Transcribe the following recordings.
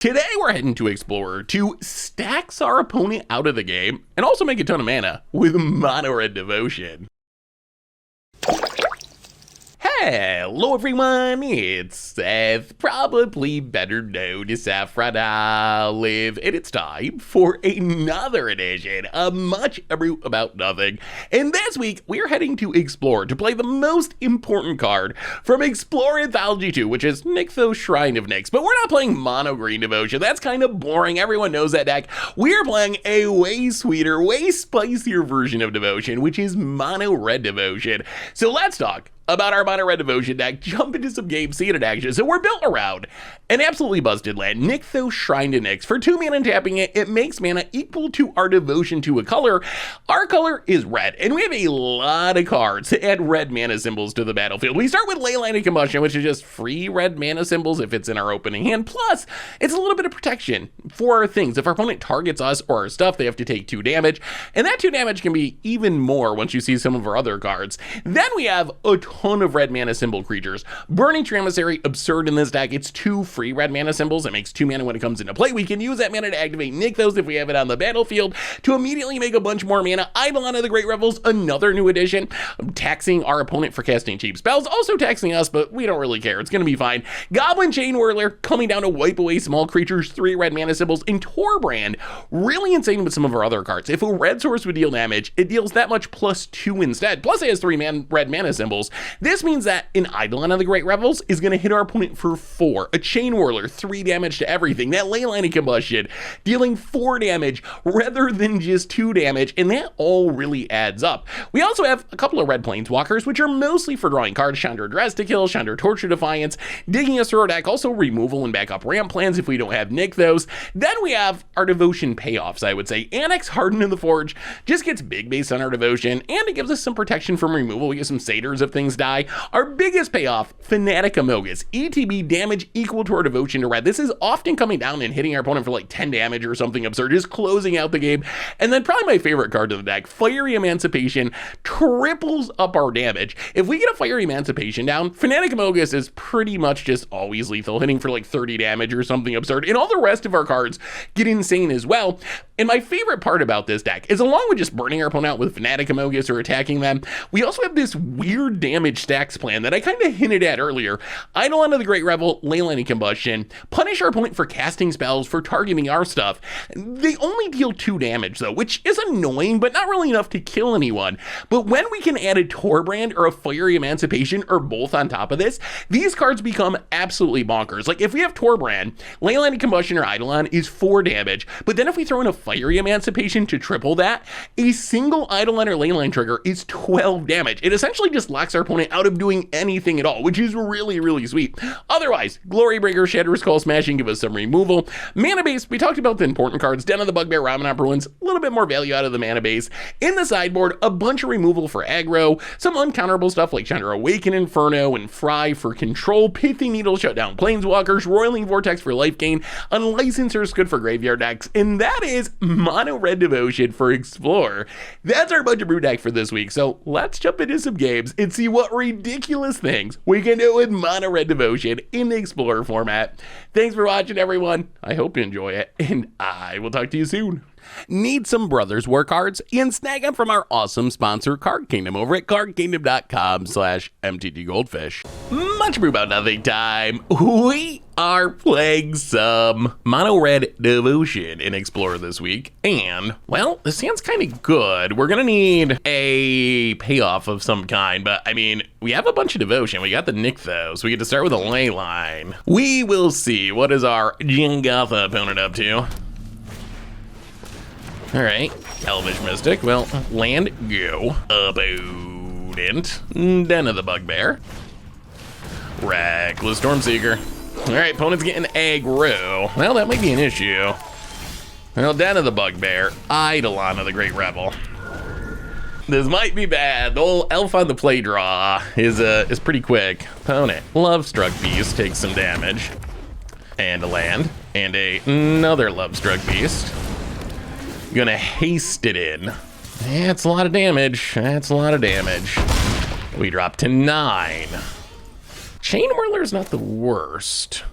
Today we're heading to Explorer to stacks our opponent out of the game and also make a ton of mana with Mono Red Devotion. Hello everyone, it's Seth, probably better known as Saffron Olive, and it's time for another edition of Much Ado About Nothing. And this week, we're heading to Explorer to play the most important card from Explorer Anthology 2, which is Nykthos Shrine of Nyx. But we're not playing Mono Green Devotion, that's kind of boring, everyone knows that deck. We're playing a way sweeter, way spicier version of Devotion, which is Mono Red Devotion. So let's talk about our Mono Red Devotion deck, jump into some games, see it in action. So we're built around an absolutely busted land, Nykthos Shrine of Nyx. For 2 mana and tapping it, it makes mana equal to our devotion to a color. Our color is red, and we have a lot of cards to add red mana symbols to the battlefield. We start with Leyline of Combustion, which is just free red mana symbols if it's in our opening hand. Plus, it's a little bit of protection for our things. If our opponent targets us or our stuff, they have to take 2 damage, and that 2 damage can be even more once you see some of our other cards. Then we have a ton of red mana symbol creatures. Burning Tree Emissary, absurd in this deck. It's 2 free red mana symbols. It makes 2 mana when it comes into play. We can use that mana to activate Nykthos if we have it on the battlefield to immediately make a bunch more mana. Eidolon of the Great Revels, another new addition, taxing our opponent for casting cheap spells, also taxing us, but we don't really care. It's gonna be fine. Goblin Chain Whirler coming down to wipe away small creatures, 3 red mana symbols. And Torbrand, really insane with some of our other cards. If a red source would deal damage, it deals that much plus 2 instead. Plus it has 3 red mana symbols. This means that an Eidolon of the Great Revels is going to hit our opponent for 4. A Chain Whirler, 3 damage to everything. That Leyline of Combustion, dealing 4 damage rather than just 2 damage, and that all really adds up. We also have a couple of red Planeswalkers, which are mostly for drawing cards. Chandra Dress to kill, Chandra Torture Defiance, digging us through our deck, also removal and backup ramp plans if we don't have Nykthos. Then we have our devotion payoffs, I would say. Annex Harden in the Forge just gets big based on our devotion, and it gives us some protection from removal. We get some satyrs if things die. Our biggest payoff, Fanatic Amogus. ETB, damage equal to our devotion to red. This is often coming down and hitting our opponent for like 10 damage or something absurd, just closing out the game. And then probably my favorite card in the deck, Fiery Emancipation, triples up our damage. If we get a Fiery Emancipation down, Fanatic Amogus is pretty much just always lethal, hitting for like 30 damage or something absurd. And all the rest of our cards get insane as well. And my favorite part about this deck is, along with just burning our opponent out with Fanatic Amogus or attacking them, we also have this weird damage stacks plan that I kind of hinted at earlier. Eidolon of the Great Revel, Leyline of Combustion, punish our opponent for casting spells, for targeting our stuff. They only deal 2 damage though, which is annoying, but not really enough to kill anyone. But when we can add a Torbrand or a Fiery Emancipation or both on top of this, these cards become absolutely bonkers. Like if we have Torbrand, Leyline of Combustion or Eidolon is 4 damage, but then if we throw in a Fiery Emancipation to triple that, a single Eidolon or Leyline trigger is 12 damage. It essentially just locks our opponent out of doing anything at all, which is really, really sweet. Otherwise, Glorybreaker, Shattered Skull Smashing give us some removal. Mana base, we talked about the important cards. Den of the Bugbear, Ramanop Ruins, a little bit more value out of the mana base. In the sideboard, a bunch of removal for aggro, some uncounterable stuff like Chandra Awaken Inferno and Fry for control, Pithing Needle shut down Planeswalkers, Roiling Vortex for life gain, Unlicensors good for graveyard decks, and that is Mono Red Devotion for Explorer. That's our Bunch of Brew deck for this week, so let's jump into some games and see what ridiculous things we can do with Mono Red Devotion in the Explorer format. Thanks for watching, everyone. I hope you enjoy it, and I will talk to you soon. Need some Brothers War cards? And snag them from our awesome sponsor, Card Kingdom, over at cardkingdom.com/MTG Goldfish. Much Brew About Nothing time. We are playing some Mono Red Devotion in Explorer this week. And, well, this hand's kind of good. We're going to need a payoff of some kind, but I mean, we have a bunch of devotion. We got the Nykthos. We get to start with a Leyline. We will see. What is our Jengatha opponent up to? All right, Elvish Mystic. Well, land, go. Opponent, Den of the Bugbear. Reckless Stormseeker. All right, opponent's getting aggro. Well, that might be an issue. Well, Den of the Bugbear, Eidolon of the Great Revel. This might be bad. The old Elf on the Play draw is pretty quick. Opponent, Lovestruck Beast takes some damage. And a land, and another Lovestruck Beast. Gonna haste it in. That's a lot of damage. That's a lot of damage. We drop to 9. Chain Whirler's not the worst.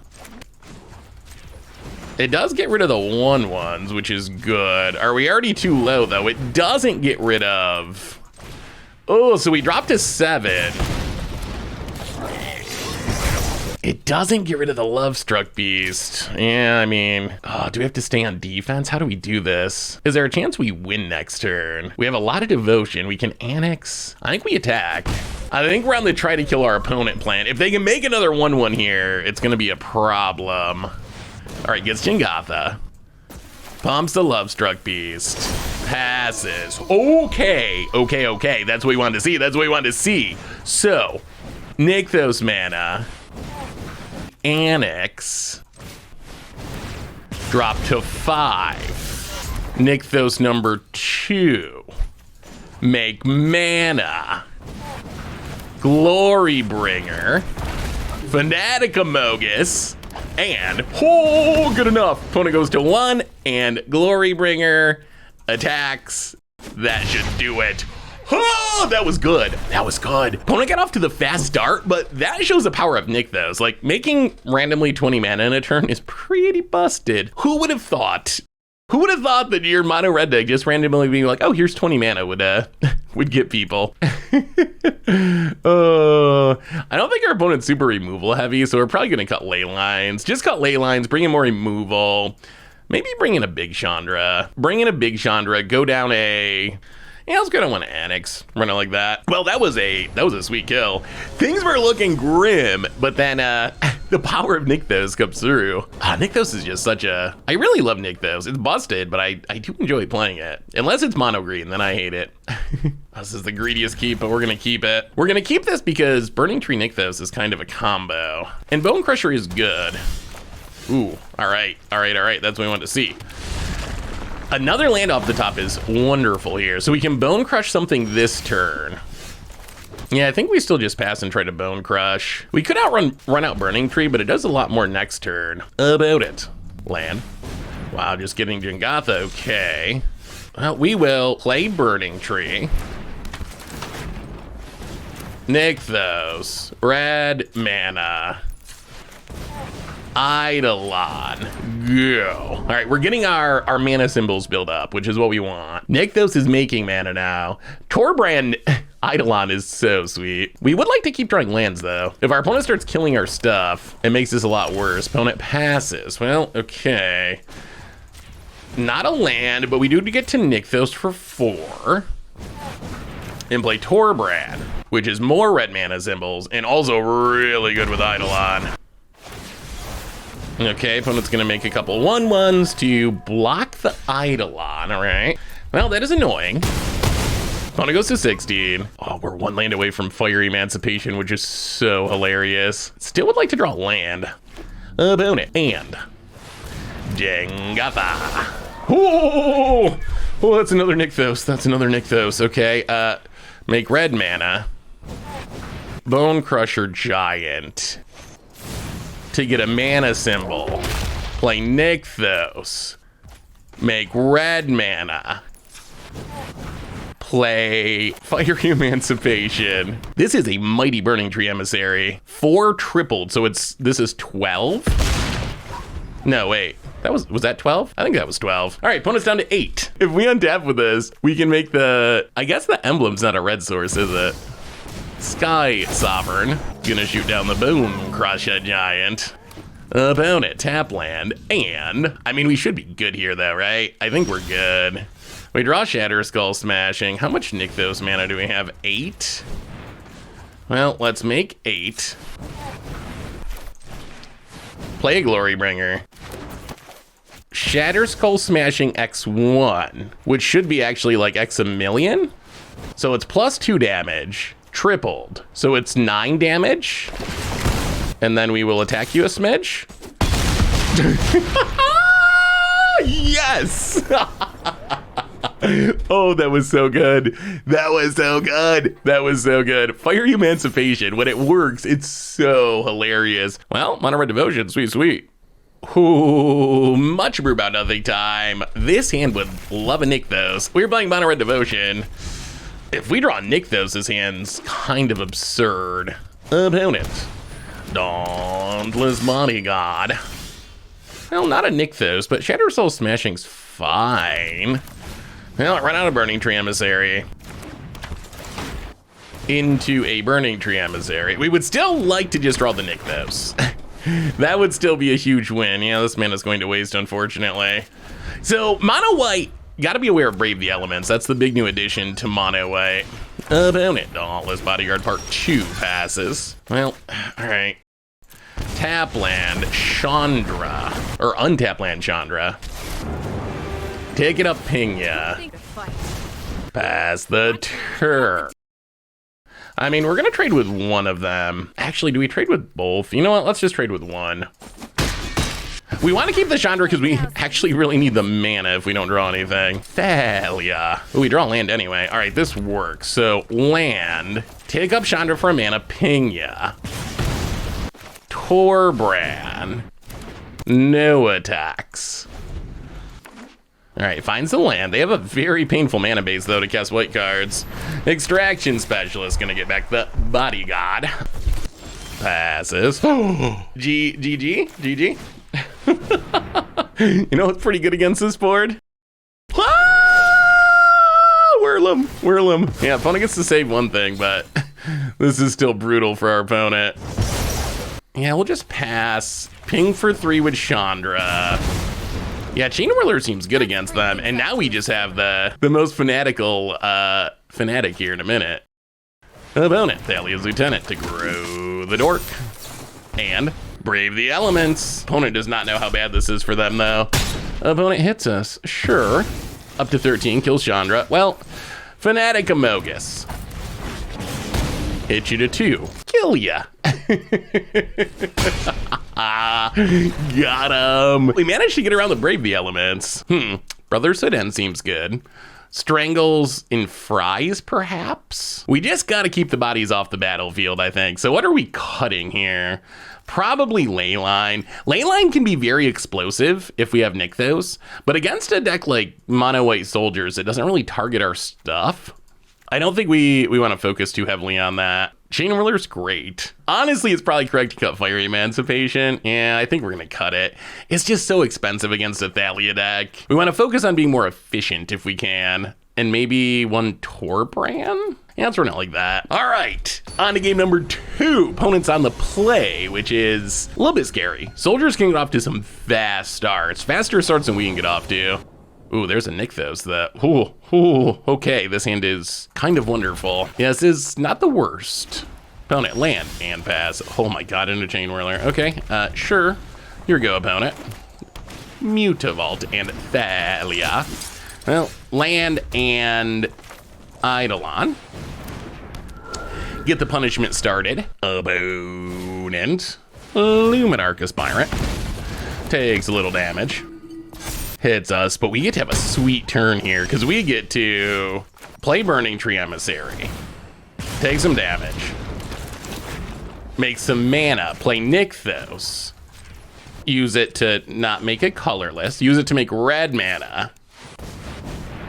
It does get rid of the 1/1s, which is good. Are we already too low, though? It doesn't get rid of... Oh, so we dropped to 7. It doesn't get rid of the Love Struck Beast. Yeah, I mean, oh, do we have to stay on defense? How do we do this? Is there a chance we win next turn? We have a lot of devotion. We can annex. I think we attack. I think we're on the try to kill our opponent plan. If they can make another 1/1 here, it's going to be a problem. All right, gets Jingatha. Pumps the Love Struck Beast. Passes. Okay. That's what we wanted to see. So, Nykthos mana. Annex. Drop to 5. Nykthos number 2. Make mana. Glory Bringer. Fanatica Mogus. And, oh, good enough. Opponent goes to 1, and Glory Bringer attacks. That should do it. Oh, that was good. Opponent got off to the fast start, but that shows the power of Nykthos. Like, making randomly 20 mana in a turn is pretty busted. Who would have thought that your mono red deck just randomly being like, oh, here's 20 mana would get people. I don't think our opponent's super removal heavy, so we're probably gonna cut ley lines. Just cut ley lines, bring in more removal. Maybe bring in a big Chandra. Go down a... Yeah, I was gonna want to annex, run it like that. Well, that was a sweet kill. Things were looking grim, but then the power of Nykthos comes through. Nykthos is just such a... I really love Nykthos. It's busted, but I do enjoy playing it. Unless it's mono green, then I hate it. This is the greediest keep, but we're gonna keep it. We're gonna keep this because Burning Tree Nykthos is kind of a combo. And Bone Crusher is good. Ooh, all right. That's what we want to see. Another land off the top is wonderful here. So we can Bone Crush something this turn. Yeah, I think we still just pass and try to Bone Crush. We could run out Burning Tree, but it does a lot more next turn. About it. Land. Wow, just getting Jingatha, okay. Well, we will play Burning Tree. Nykthos. Red mana. Eidolon. Go. All right, we're getting our mana symbols built up, which is what we want. Nykthos is making mana now. Torbrand Eidolon is so sweet. We would like to keep drawing lands, though. If our opponent starts killing our stuff, it makes this a lot worse. Opponent passes. Well, okay. Not a land, but we do get to Nykthos for 4. And play Torbrand, which is more red mana symbols, and also really good with Eidolon. Okay, opponent's gonna make a couple 1/1s to block the Eidolon, all right. Well, that is annoying. Opponent goes to 16. Oh, we're 1 land away from Fire Emancipation, which is so hilarious. Still would like to draw land. Opponent, and Jingatha. Oh, that's another Nykthos, okay. Make red mana. Bone Crusher Giant. To get a mana symbol. Play Nykthos. Make red mana. Play Fire Emancipation. This is a mighty Burning Tree Emissary. 4 tripled, so this is 12? No, wait. Was that 12? I think that was 12. All right, opponent's down to 8. If we untap with this, we can make I guess the emblem's not a red source, is it? Sky Sovereign. Gonna shoot down the Bone Crusher Giant. Opponent, tap land, and... I mean, we should be good here, though, right? I think we're good. We draw Shatter Skull Smashing. How much Nykthos mana do we have? 8? Well, let's make 8. Play a Glory Bringer. Shatter Skull Smashing X1, which should be actually like X a million. So it's plus 2 damage, tripled. So it's 9 damage. And then we will attack you a smidge. Yes! Oh, that was so good. Fire Emancipation, when it works, it's so hilarious. Well, Mono Red Devotion, sweet. Ooh, much brew about nothing time. This hand would love a Nykthos. We're playing Mono Red Devotion. If we draw Nykthos, this hand's kind of absurd. Opponent. Dauntless Bodyguard. Well, not a Nykthos, but Shatter Soul Smashing's fine. Well, run out of Burning Tree Emissary. Into a Burning Tree Emissary. We would still like to just draw the Nykthos. That would still be a huge win. Yeah, this mana's going to waste, unfortunately. So, Mono White, gotta be aware of Brave the Elements. That's the big new addition to Mono White. Opponent, Dauntless Bodyguard Part 2 passes. Well, alright. Tap land, Chandra. Or untap land, Chandra. Take it up, Pina. Pass the turn. I mean, we're gonna trade with one of them. Actually, do we trade with both? You know what, let's just trade with one. We want to keep the Chandra because we actually really need the mana if we don't draw anything. Thalia. Oh, we draw land anyway. All right, this works. So land, take up Chandra for a mana, Pina. Torbran. No attacks. All right, finds the land. They have a very painful mana base, though, to cast white cards. Extraction Specialist, gonna get back the Bodyguard. Passes. GG. You know what's pretty good against this board? Whirlum. Yeah, opponent gets to save one thing, but this is still brutal for our opponent. Yeah, we'll just pass. Ping for 3 with Chandra. Yeah, Chain Whirler seems good against them, and now we just have the most fanatical fanatic here in a minute. Opponent, Thalia's Lieutenant to grow the dork. And Brave the Elements. Opponent does not know how bad this is for them, though. Opponent hits us, sure. Up to 13, kills Chandra. Well, Fanatic Amogus. Hit you to 2. Kill ya. Got him. We managed to get around the Brave the Elements. Brotherhood End seems good. Strangles in Fries, perhaps? We just gotta keep the bodies off the battlefield, I think. So what are we cutting here? Probably Leyline. Leyline can be very explosive if we have Nykthos, but against a deck like Mono White Soldiers, it doesn't really target our stuff. I don't think we want to focus too heavily on that. Chain Whirler's great. Honestly, it's probably correct to cut Fire Emancipation. Yeah, I think we're going to cut it. It's just so expensive against a Thalia deck. We want to focus on being more efficient if we can. And maybe one Torbran? Yeah, let's run it like that. All right, on to game number 2. Opponents on the play, which is a little bit scary. Soldiers can get off to some fast starts. Faster starts than we can get off to. Ooh, there's a Nykthos that, okay, this hand is kind of wonderful. Yes, is not the worst. Opponent, land, and pass. Oh my god, into Chain Whirler. Okay, sure. Here we go, opponent. Mutavault and Thalia. Well, land and Eidolon. Get the punishment started. Opponent, Luminarch Aspirant. Takes a little damage. Hits us, but we get to have a sweet turn here because we get to play Burning Tree Emissary, take some damage, make some mana, play Nykthos, use it to not make it colorless, use it to make red mana,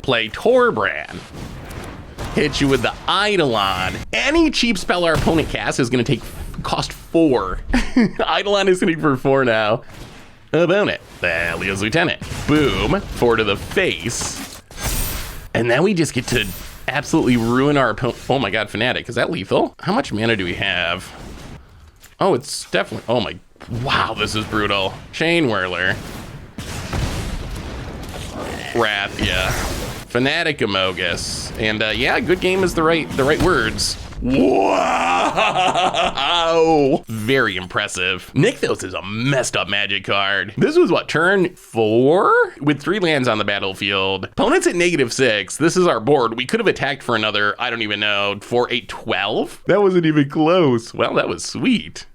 play Torbran, hit you with the Eidolon. Any cheap spell our opponent casts is going to cost 4. Eidolon is hitting for 4 now. Opponent, Thalia's Lieutenant. Boom, 4 to the face. And then we just get to absolutely ruin our opponent. Oh my god, Fanatic, is that lethal? How much mana do we have? Oh, it's definitely, oh my, wow, this is brutal. Chain Whirler. Wrath, yeah. Fanatic Amogus. And yeah, good game is the right words. Wow! Very impressive. Nykthos is a messed up magic card. This was what, turn 4? With 3 lands on the battlefield. Opponents at -6. This is our board. We could have attacked for another, I don't even know, 4, 8, 12? That wasn't even close. Well, that was sweet.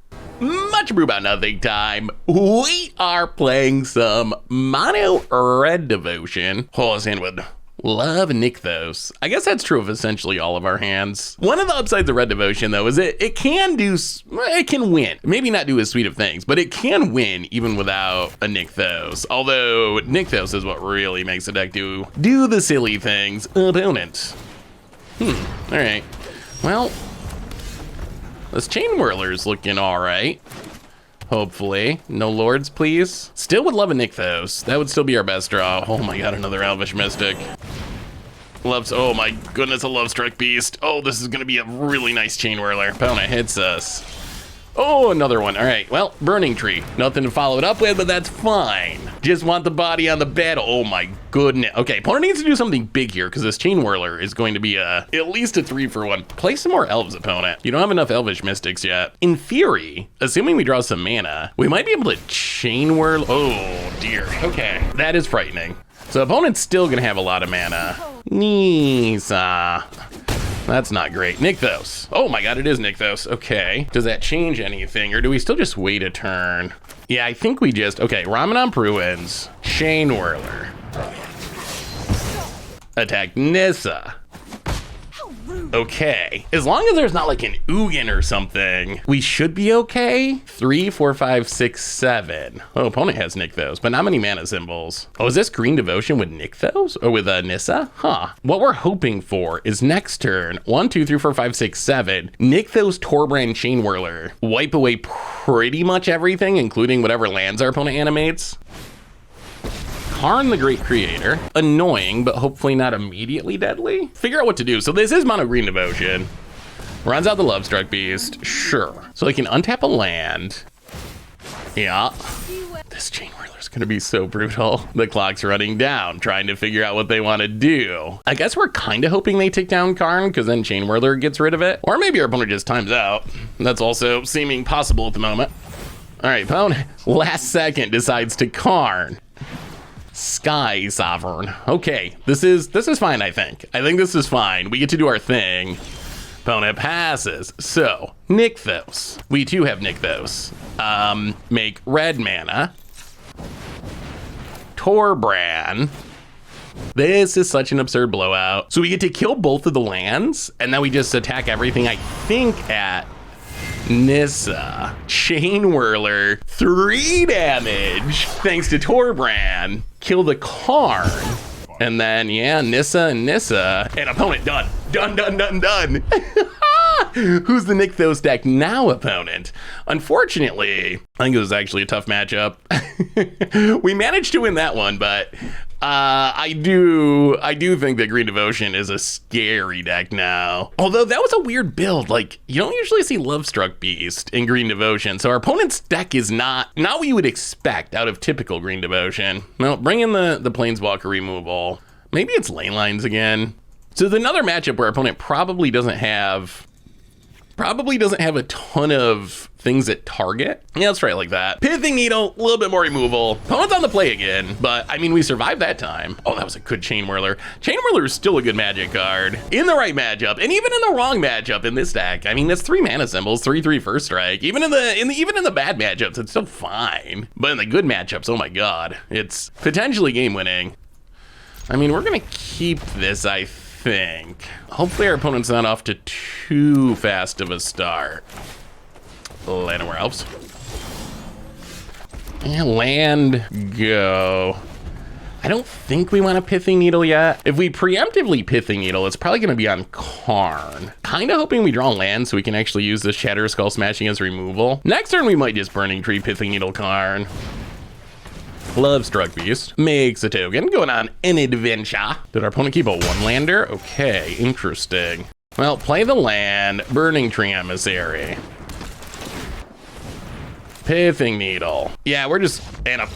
Much brew about nothing time. We are playing some Mono Red Devotion. Oh, this hand would love Nykthos. I guess that's true of essentially all of our hands. One of the upsides of Red Devotion, though, is it can win. Maybe not do as sweet of things, but it can win even without a Nykthos. Although Nykthos is what really makes the deck do the silly things. Opponent. All right. Well, this Chain Whirler's looking all right. hopefully. No lords, please. Still would love a Nykthos. That would still be our best draw. Oh my god, another Elvish Mystic. Loves, oh my goodness, a Love-Struck Beast. Oh, this is gonna be a really nice Chain Whirler. Opponent hits us. Oh, another one. All right, well, Burning Tree. Nothing to follow it up with, but that's fine. Just want the body on the bed. Oh my goodness. Okay, opponent needs to do something big here because this Chain Whirler is going to be at least a 3-for-1. Play some more elves, opponent. You don't have enough Elvish Mystics yet. In theory, assuming we draw some mana, we might be able to Chain Whirl. Oh dear, okay. That is frightening. So opponent's still gonna have a lot of mana. Nisa. That's not great. Nykthos. Oh my god, it is Nykthos. Okay. Does that change anything, or do we still just wait a turn? Yeah, I think we just, okay, Ramadan Ruins, Chain Whirler. Attack Nissa. Okay, as long as there's not like an Ugin or something, we should be okay. 3, 4, 5, 6, 7. Oh, opponent has Nykthos, but not many mana symbols. Oh, is this Green Devotion with Nykthos or with Nissa? Huh. What we're hoping for is next turn, 1, 2, 3, 4, 5, 6, 7, Nykthos, Torbrand, Chain Whirler. Wipe away pretty much everything, including whatever lands our opponent animates. Karn the Great Creator. Annoying, but hopefully not immediately deadly. Figure out what to do. So this is Mono Green Devotion. Runs out the Love-Struck Beast. Sure. So I can untap a land. Yeah. This Chain Whirler is gonna be so brutal. The clock's running down, trying to figure out what they want to do. I guess we're kind of hoping they take down Karn, because then Chain Whirler gets rid of it. Or maybe our opponent just times out. That's also seeming possible at the moment. All right, opponent, last second decides to Karn. Sky Sovereign. Okay, this is fine, I think. I think this is fine. We get to do our thing. Opponent passes. So, Nykthos. We too have Nykthos. Make red mana. Torbrand. This is such an absurd blowout. So we get to kill both of the lands, and then we just attack everything, I think, at Nissa. Chain Whirler, 3 damage, thanks to Torbrand. Kill the Karn. And then, yeah, Nissa and Nissa. And opponent, done. Done, done, done, done. Who's the Nykthos deck now, opponent? Unfortunately, I think it was actually a tough matchup. We managed to win that one, but I do think that Green Devotion is a scary deck now. Although that was a weird build. Like, you don't usually see Love-Struck Beast in Green Devotion, so our opponent's deck is not what you would expect out of typical Green Devotion. Well, bring in the Planeswalker removal. Maybe it's Lane Lines again. So there's another matchup where our opponent probably doesn't have a ton of things that target. Yeah, let's try it like that. Pithing Needle, a little bit more removal. Opponent's on the play again, but I mean, we survived that time. Oh, that was a good Chain Whirler. Chain Whirler is still a good Magic card in the right matchup, and even in the wrong matchup in this deck. I mean, that's 3 mana symbols, 3/3 first strike. Even in the bad matchups, it's still fine. But in the good matchups, oh my god, it's potentially game winning. I mean, we're gonna keep this, I think. Hopefully our opponent's not off to too fast of a start. Llanowar Elves. And land, go. I don't think we want a Pithing Needle yet. If we preemptively Pithing Needle, it's probably gonna be on Karn. Kinda hoping we draw land so we can actually use this Shatter Skull Smashing as removal. Next turn we might just Burning Tree, Pithing Needle, Karn. Love-Struck Beast makes a token, going on an adventure. Did our opponent keep a 1-lander? Okay, interesting. Well, play the land, Burning Tree Emissary. Pithing Needle. Yeah, we're just,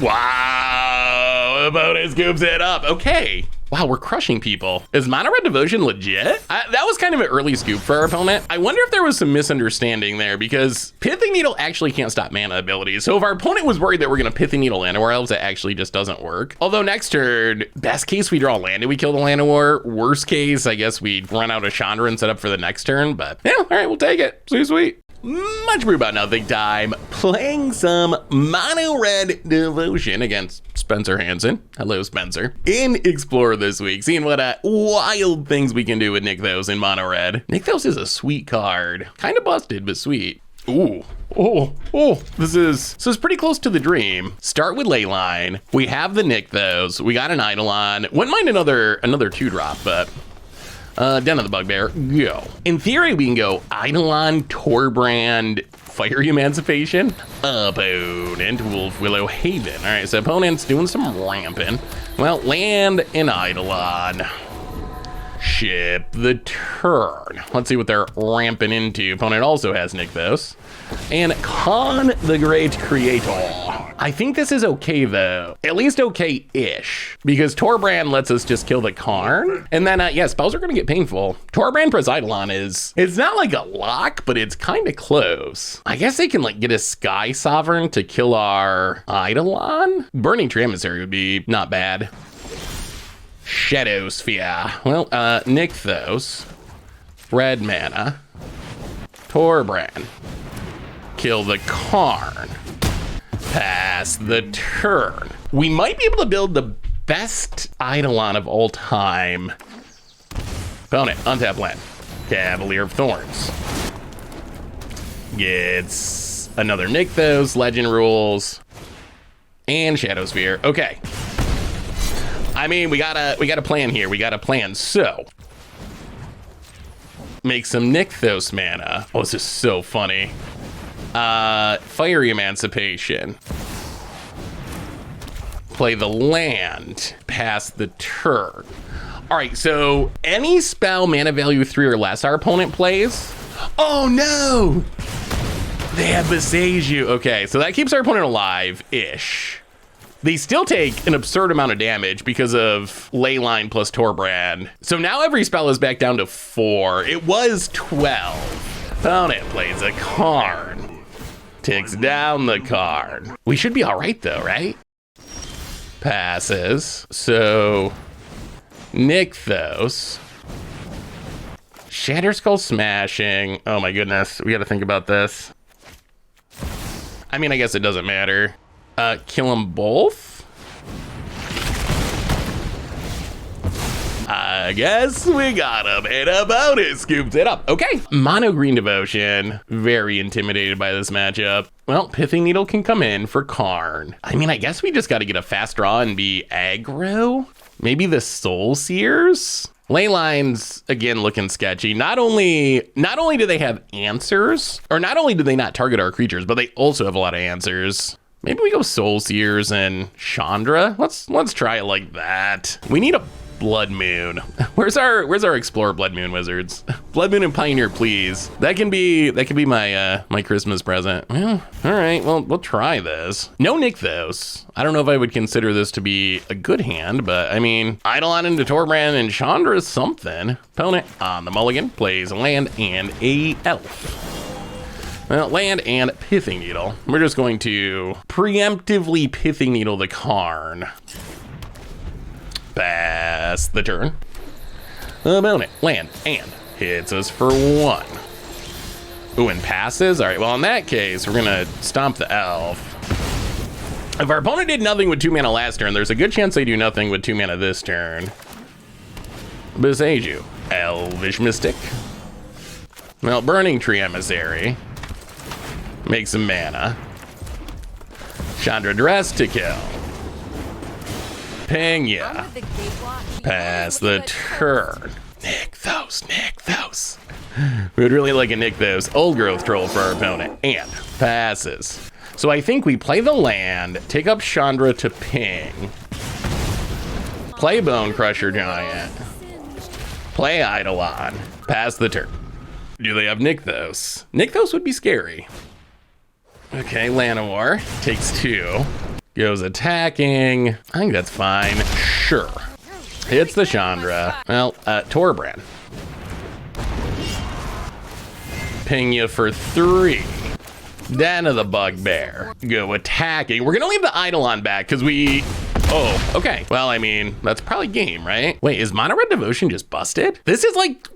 wow, opponent scoops it up. Okay. Wow, we're crushing people. Is Mono Red Devotion legit? That was kind of an early scoop for our opponent. I wonder if there was some misunderstanding there, because Pithing Needle actually can't stop mana abilities. So if our opponent was worried that we're gonna Pithing Needle Llanowar Elves, it actually just doesn't work. Although next turn, best case we draw land and we kill the Llanowar. Worst case, I guess we run out of Chandra and set up for the next turn, but yeah, all right, we'll take it. Sweet. Much brew about nothing time. Playing some Mono Red Devotion against Spencer Hansen. Hello, Spencer. In Explorer this week, seeing what wild things we can do with Nykthos in Mono Red. Nykthos is a sweet card. Kind of busted, but sweet. Ooh. Oh, this is pretty close to the dream. Start with Leyline. We have the Nykthos. We got an Eidolon. Wouldn't mind another 2-drop, but Den of the Bugbear, go. In theory, we can go Eidolon, Torbrand, Fiery Emancipation. Opponent, Wolf Willow Haven. All right, so opponent's doing some ramping. Well, land an Eidolon. Ship the turn. Let's see what they're ramping into. Opponent also has Nykthos. And Khan the Great Creator. I think this is okay though. At least okay-ish. Because Torbrand lets us just kill the Karn. And then, yeah, spells are gonna get painful. Torbrand plus Eidolon it's not like a lock, but it's kind of close. I guess they can like get a Sky Sovereign to kill our Eidolon? Burning Tree Emissary would be not bad. Shadow Sphere. Well, Nykthos. Red mana. Torbrand. Kill the Karn. Pass the turn. We might be able to build the best Eidolon of all time. Opponent, untap land. Cavalier of Thorns. Gets another Nykthos, Legend Rules, and Shadow Sphere. Okay. I mean, we got a plan here. We got a plan. So, make some Nykthos mana. Oh, this is so funny. Fiery Emancipation. Play the land. Pass the turn. All right, so any spell mana value 3 or less our opponent plays. Oh no! They have Beseiju. Okay, so that keeps our opponent alive-ish. They still take an absurd amount of damage because of Leyline plus Torbrand. So now every spell is back down to 4. It was 12. Opponent plays a Karn. Takes down the Karn. We should be all right though, right? Passes. So Nykthos. Shatterskull Smashing. Oh my goodness, we gotta think about this. I mean, I guess it doesn't matter. Kill them both? I guess we got him, and about it, scooped it up. Okay, Mono Green Devotion. Very intimidated by this matchup. Well, Pithing Needle can come in for Karn. I mean, I guess we just got to get a fast draw and be aggro. Maybe the Soul Seers? Leyline's, again, looking sketchy. Not only do they have answers, or not only do they not target our creatures, but they also have a lot of answers. Maybe we go Soul Seers and Chandra. Let's try it like that. We need a Blood Moon. Where's our Explorer Blood Moon wizards? Blood Moon and Pioneer, please. That can be my my Christmas present. Well, all right. Well, we'll try this. No Nykthos. I don't know if I would consider this to be a good hand, but I mean, Eidolon into Torbrand and Chandra is something. Opponent on the mulligan plays a land and a elf. Well, land and Pithing Needle. We're just going to preemptively Pithing Needle the Karn. Pass the turn. Opponent, land, and hits us for 1. Ooh, and passes? All right, well, in that case, we're gonna stomp the elf. If our opponent did nothing with 2 mana last turn, there's a good chance they do nothing with 2 mana this turn. Beseiju, Elvish Mystic. Well, Burning Tree Emissary. Make some mana. Chandra Dress to kill. Ping ya. Pass the turn. Nykthos. We would really like a Nykthos Old Growth Troll for our opponent. And passes. So I think we play the land, take up Chandra to ping. Play Bone Crusher Giant. Play Eidolon. Pass the turn. Do they have Nykthos? Nykthos would be scary. Okay, Llanowar takes 2. Goes attacking. I think that's fine. Sure. Hits the Chandra. Well, Torbrand. Ping you for 3. Den of the Bugbear. Go attacking. We're gonna leave the Eidolon back because we... Oh, okay. Well, I mean, that's probably game, right? Wait, is Mono Red Devotion just busted? This is like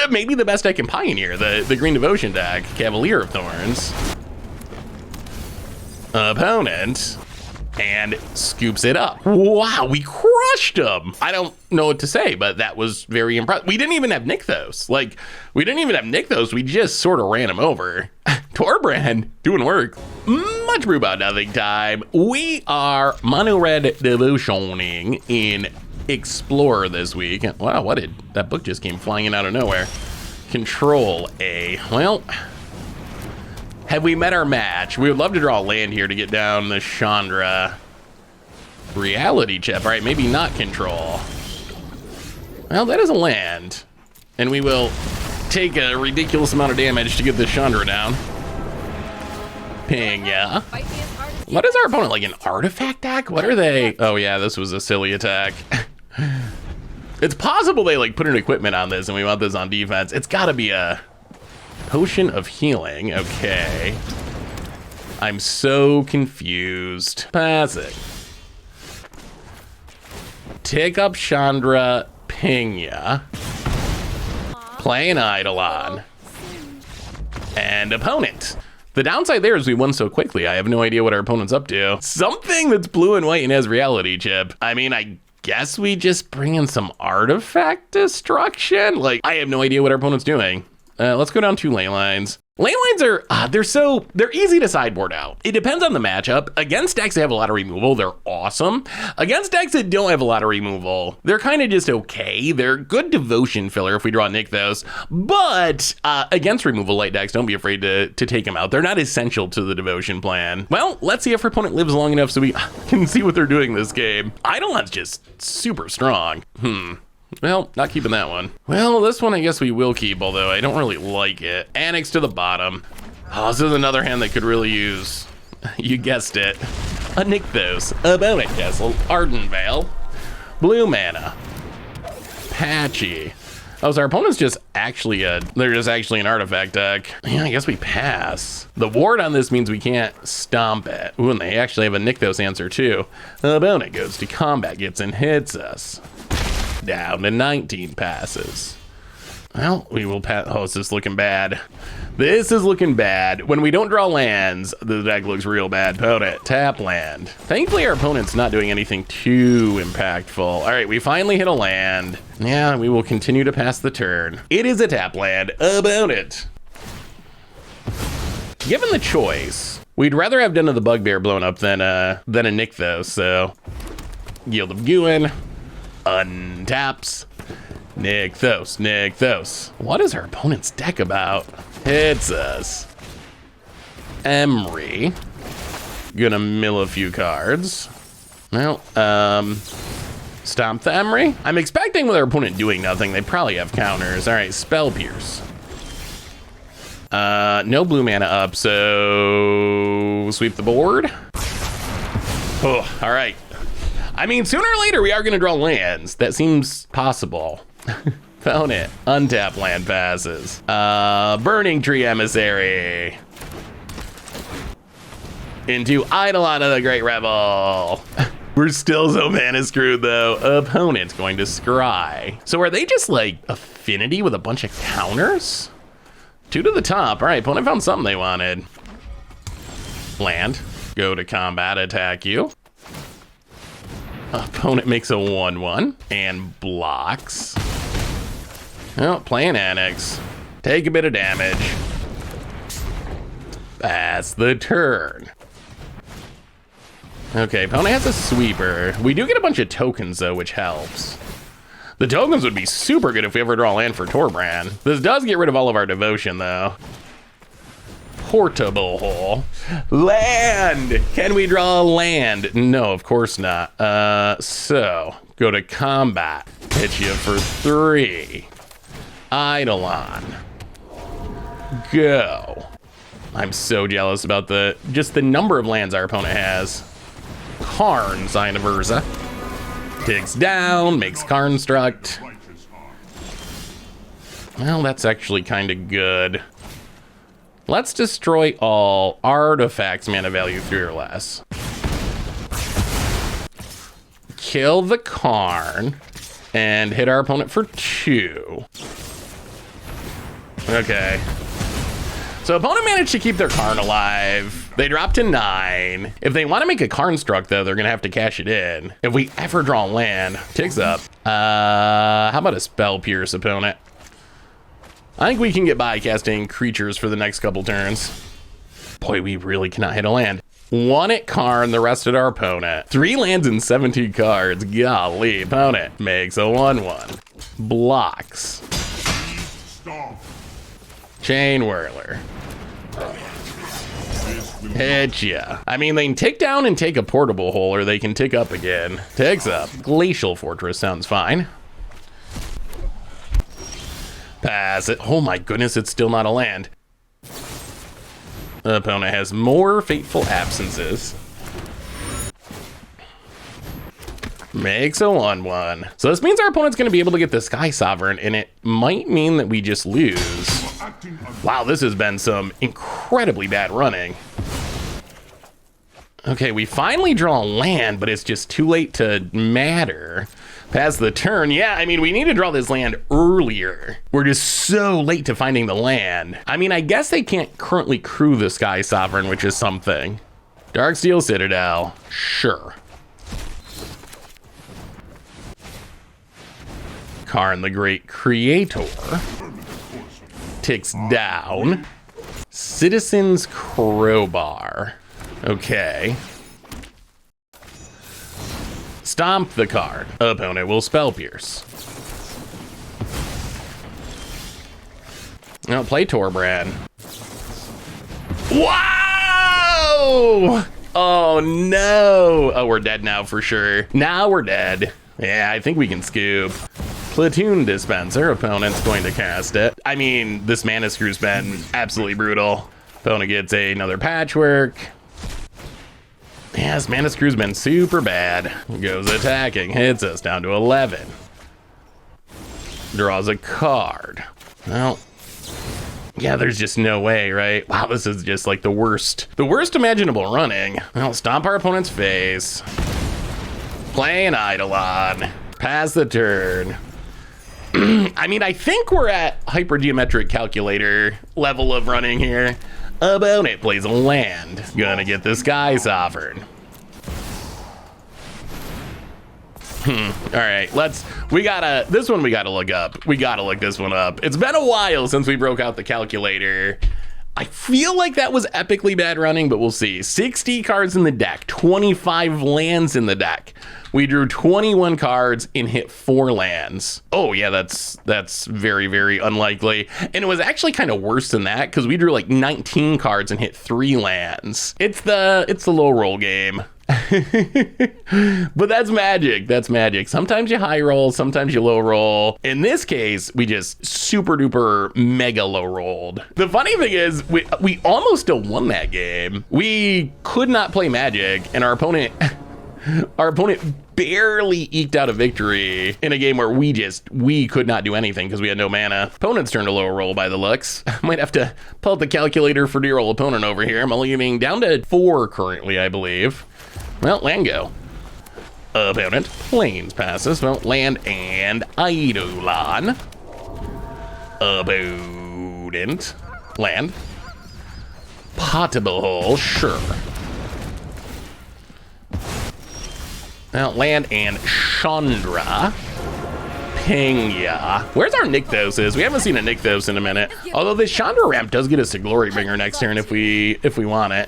maybe the best deck in Pioneer, the Green Devotion deck, Cavalier of Thorns. Opponent, and scoops it up. Wow, we crushed him. I don't know what to say, but that was very impressive. We didn't even have Nykthos. We just sort of ran him over. Torbrand doing work. Much brew about nothing time. We are Mono Red Devotioning in Explorer this week. Wow, what did that book just came flying in out of nowhere? Control A. Well, have we met our match? We would love to draw a land here to get down the Chandra. Reality chip. All right, maybe not control. Well, that is a land. And we will take a ridiculous amount of damage to get the Chandra down. Ping, yeah. What is our opponent, like an artifact deck? What are they? Oh yeah, this was a silly attack. It's possible they like put an equipment on this and we want this on defense. It's gotta be a potion of healing, okay. I'm so confused. Pass it. Take up Chandra, ping ya. Play an Eidolon. And opponent. The downside there is we won so quickly, I have no idea what our opponent's up to. Something that's blue and white and has reality chip. I mean, I guess we just bring in some artifact destruction? Like, I have no idea what our opponent's doing. Let's go down 2 ley lines. Ley lines are, they're easy to sideboard out. It depends on the matchup. Against decks that have a lot of removal, they're awesome. Against decks that don't have a lot of removal, they're kind of just okay. They're good devotion filler if we draw Nykthos, but against removal light decks, don't be afraid to take them out. They're not essential to the devotion plan. Well, let's see if our opponent lives long enough so we can see what they're doing this game. Eidolon's just super strong. Well, not keeping that one. Well, this one I guess we will keep, although I don't really like it. Annex to the bottom. Oh, this is another hand that could really use, you guessed it, a Nykthos, a Bonnet Castle, Ardenvale, blue mana, Patchy. Oh, so our opponent's just actually they're just actually an artifact deck. Yeah, I guess we pass. The ward on this means we can't stomp it. Ooh, and they actually have a Nykthos answer too. Bonnet goes to combat, gets and hits us. Down to 19 passes. Well, we will pass. Oh, this is looking bad. This is looking bad. When we don't draw lands, the deck looks real bad. Opponent, tap land. Thankfully, our opponent's not doing anything too impactful. All right, we finally hit a land. Yeah, we will continue to pass the turn. It is a tap land. Opponent. Given the choice, we'd rather have Den of the Bugbear blown up than a Nykthos, so Yield of Gwyn. Untaps. Nykthos, Nykthos. What is our opponent's deck about? Hits us. Emery. Gonna mill a few cards. Well, stomp the Emery. I'm expecting with our opponent doing nothing, they probably have counters. All right, Spell Pierce. No blue mana up, so sweep the board. Oh, all right. I mean, sooner or later, we are going to draw lands. That seems possible. Found it. Untap land passes. Burning Tree Emissary. Into Eidolon of the Great Revel. We're still so mana screwed, though. Opponent's going to scry. So are they just, like, affinity with a bunch of counters? 2 to the top. All right, opponent found something they wanted. Land. Go to combat, attack you. Opponent makes a 1/1 and blocks. Oh, playing Annex. Take a bit of damage. Pass the turn. Okay, opponent has a sweeper. We do get a bunch of tokens though, which helps. The tokens would be super good if we ever draw land for Torbrand. This does get rid of all of our devotion though. Portable hole. Land! Can we draw a land? No, of course not. So, go to combat. Hit you for 3. Eidolon. Go. I'm so jealous about just the number of lands our opponent has. Karn, Sign of Urza. Digs down, makes Karnstruct. Well, that's actually kind of good. Let's destroy all artifacts mana value 3 or less. Kill the Karn and hit our opponent for 2. Okay. So opponent managed to keep their Karn alive. They dropped to 9. If they want to make a Karnstruct though, they're gonna have to cash it in. If we ever draw land, ticks up. How about a Spell Pierce, opponent? I think we can get by casting creatures for the next couple turns. Boy, we really cannot hit a land. One at Karn, the rest at our opponent. 3 lands and 17 cards. Golly, opponent makes a 1/1. Blocks. Chain Whirler. Hit ya. I mean, they can tick down and take a portable hole, or they can tick up again. Ticks up. Glacial Fortress sounds fine. Pass it. Oh my goodness, it's still not a land. The opponent has more Fateful Absences. Makes a 1/1. So this means our opponent's going to be able to get the Sky Sovereign, and it might mean that we just lose. Wow, this has been some incredibly bad running. Okay, we finally draw a land, but it's just too late to matter. Pass the turn. Yeah, I mean, we need to draw this land earlier. We're just so late to finding the land. I mean, I guess they can't currently crew the Sky Sovereign, which is something. Darksteel Citadel. Sure. Karn the Great Creator. Ticks down. Citizen's Crowbar. Okay. Stomp the card. Opponent will Spell Pierce. Now play Torbrand. Wow! Oh no! Oh, we're dead now for sure. Now we're dead. Yeah, I think we can scoop. Platoon Dispenser. Opponent's going to cast it. I mean, this Mana Screw's been absolutely brutal. Opponent gets another Patchwork. Yeah, this Mana Screw's been super bad. Goes attacking, hits us down to 11. Draws a card. Well, yeah, there's just no way, right? Wow, this is just like the worst imaginable running. Well, stomp our opponent's face. Play an Eidolon. Pass the turn. I mean, I think we're at hypergeometric calculator level of running here. Opponent plays a land. Gonna get the Sky Sovereign. All right, this one we gotta look up. We gotta look this one up. It's been a while since we broke out the calculator. I feel like that was epically bad running, but we'll see. 60 cards in the deck, 25 lands in the deck. We drew 21 cards and hit 4 lands. Oh yeah, that's very, very unlikely. And it was actually kind of worse than that because we drew like 19 cards and hit 3 lands. It's the low roll game. But that's magic. That's magic. Sometimes you high roll, sometimes you low roll. In this case, we just super duper mega low rolled. The funny thing is we almost still won that game. We could not play magic, and our opponent barely eked out a victory in a game where we could not do anything because we had no mana. Opponent's turn to low roll by the looks. Might have to pull out the calculator for dear old opponent over here. I'm leaving down to 4 currently, I believe. Well, land go. Opponent plains passes. Well, land and Eidolon. Opponent land. Potable hole, sure. Well, land and Chandra. Ping-ya. Where's our Nykthos? We haven't seen a Nykthos in a minute. Although this Chandra ramp does get us to Glorybringer next turn if we want it.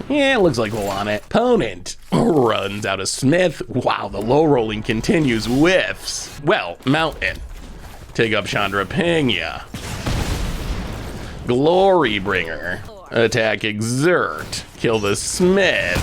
Yeah, it looks like we'll want it. Opponent runs out of Smith. Wow, the low rolling continues. Whiffs. Well, Mountain. Take up Chandra Ping-ya. Glorybringer. Attack Exert. Kill the Smith.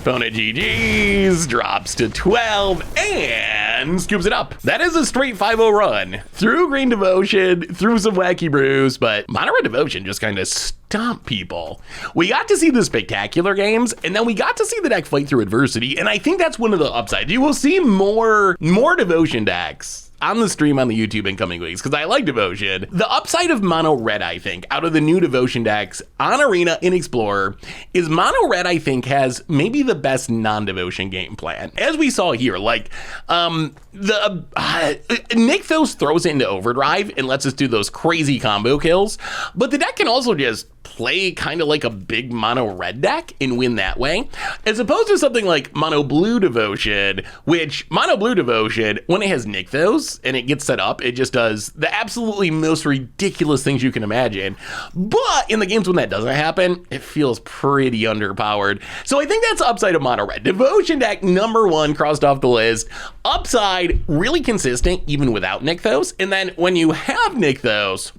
Opponent GG's, drops to 12, and scoops it up. That is a straight 5-0 run. Through Green Devotion, through some Wacky Brews, but Mono Red Devotion just kind of stomped people. We got to see the spectacular games, and then we got to see the deck fight through adversity, and I think that's one of the upsides. You will see more Devotion decks on the stream on the YouTube in coming weeks, because I like Devotion. The upside of Mono Red, I think, out of the new Devotion decks on Arena in Explorer, is Mono Red, I think, has maybe the best non-Devotion game plan. As we saw here, like, Nykthos throws it into overdrive and lets us do those crazy combo kills, but the deck can also just play kind of like a big Mono Red deck and win that way, as opposed to something like Mono Blue Devotion, which Mono Blue Devotion, when it has Nykthos, Nykthos and it gets set up, it just does the absolutely most ridiculous things you can imagine. But in the games when that doesn't happen, it feels pretty underpowered. So I think that's the upside of mono red. Devotion deck number 1 crossed off the list. Upside, really consistent even without Nykthos. And then when you have Nykthos,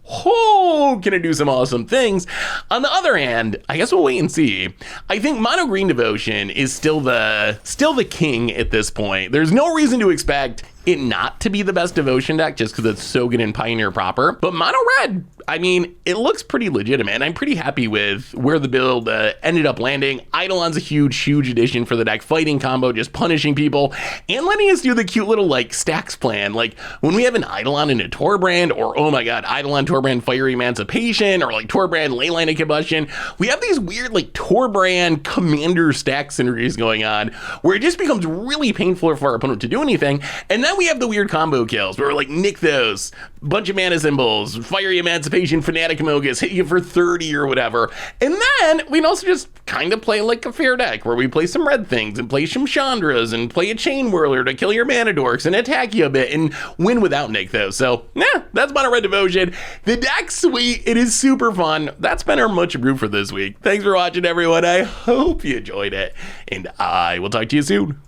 can it do some awesome things? On the other hand, I guess we'll wait and see. I think mono green Devotion is still the king at this point. There's no reason to expect it not to be the best Devotion deck just because it's so good in Pioneer proper. But mono red, I mean, it looks pretty legitimate, and I'm pretty happy with where the build ended up landing. Eidolon's a huge addition for the deck. Fighting combo, just punishing people, and letting us do the cute little, like, stacks plan. Like, when we have an Eidolon and a Torbrand, or, oh my god, Eidolon, Torbrand, Fiery Emancipation, or, like, Torbrand, Leyline of Combustion, we have these weird, like, Torbrand commander stack synergies going on, where it just becomes really painful for our opponent to do anything, and then we have the weird combo kills, where we're like, Nykthos, bunch of mana symbols, Fiery Emancipation, Fanatic Amogus, hit you for 30 or whatever. And then we can also just kind of play like a fair deck, where we play some red things, and play some Chandras, and play a Chain Whirler to kill your mana dorks, and attack you a bit, and win without Nykthos. So, yeah, that's mono red Devotion. The deck's sweet, it is super fun. That's been our Much Brew for this week. Thanks for watching, everyone. I hope you enjoyed it, and I will talk to you soon.